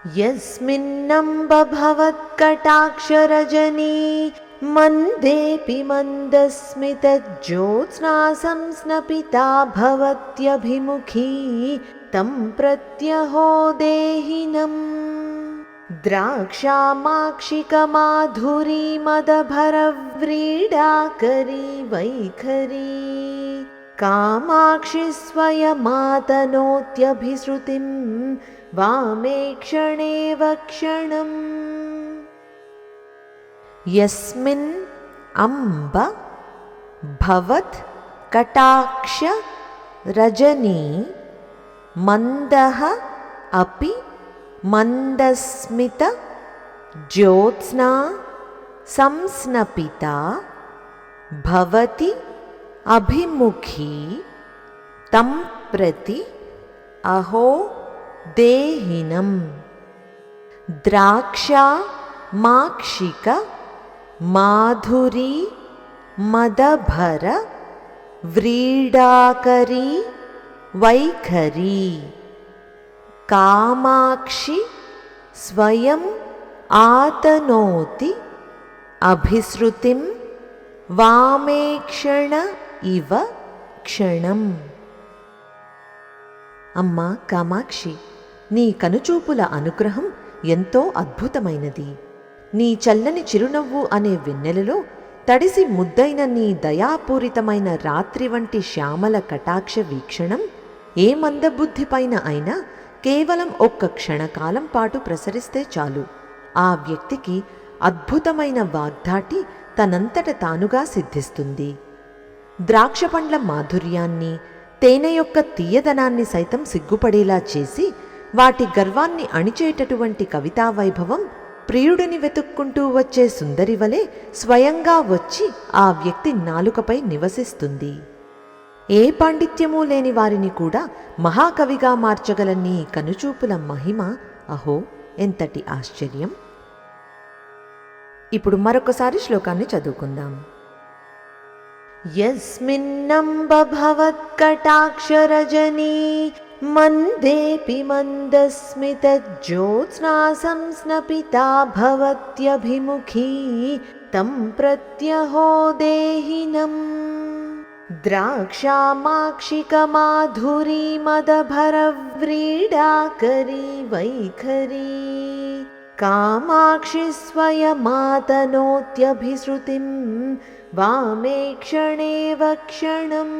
यस्मिन्नम्ब भवत्कटाक्षरजनी मन्देऽपि मन्दस्मितज्योत्स्ना संस्नपिता भवत्यभिमुखी तं प्रत्यहो देहिनम्। द्राक्षामाक्षिकमाधुरी मदभरव्रीडाकरी वैखरी कामाक्षि स्वयमातनोत्यभिश्रुतिं वामे क्षणेव क्षणम्। यस्मिन् अम्ब भवत् कटाक्ष रजनी मन्दः अपि मन्दस्मित ज्योत्स्ना संस्नपिता भवति अभिमुखी तं प्रति अहो देहिनम्। द्राक्षा माक्षिक माधुरी मदभर व्रीडाकरी वैखरी कामाक्षि स्वयं आतनोति अभिश्रुतिं वामे क्षण इव క్షణం। అమ్మా కామాక్షి, నీ కనుచూపుల అనుగ్రహం ఎంతో అద్భుతమైనది. నీ చల్లని చిరునవ్వు అనే వెన్నెలలో తడిసి ముద్దైన నీ దయాపూరితమైన రాత్రి వంటి శ్యామల కటాక్ష వీక్షణం ఏ మందబుద్ధిపైన అయినా కేవలం ఒక్క క్షణకాలం పాటు ప్రసరిస్తే చాలు, ఆ వ్యక్తికి అద్భుతమైన వాగ్ధాటి తనంతట తానుగా సిద్ధిస్తుంది. ద్రాక్ష పండ్ల మాధుర్యాన్ని, తేనె యొక్క తీయదనాన్ని సైతం సిగ్గుపడేలా చేసి వాటి గర్వాన్ని అణిచేటటువంటి కవితా వైభవం ప్రియుడిని వెతుక్కుంటూ వచ్చే సుందరివలే స్వయంగా వచ్చి ఆ వ్యక్తి నాలుకపై నివసిస్తుంది. ఏ పాండిత్యమూ లేని వారిని కూడా మహాకవిగా మార్చగల నీ కనుచూపుల మహిమ అహో ఎంతటి ఆశ్చర్యం. ఇప్పుడు మరొకసారి శ్లోకాన్ని చదువుకుందాం. యస్మిన్నంబ భవత్కటాక్షరజనీ మందేపి మందస్మితజ్యోత్స్నా సంస్నపితా భవత్యభిముఖీ తం ప్రత్యహో దేహినम्. ద్రాక్షామాక్షికమాధురీ మదభరవ్రీడాకరీ వైఖరీ కామాక్షి స్వయమాతనోత్యభిశ్రుతిం వామే క్షణేవ క్షణం.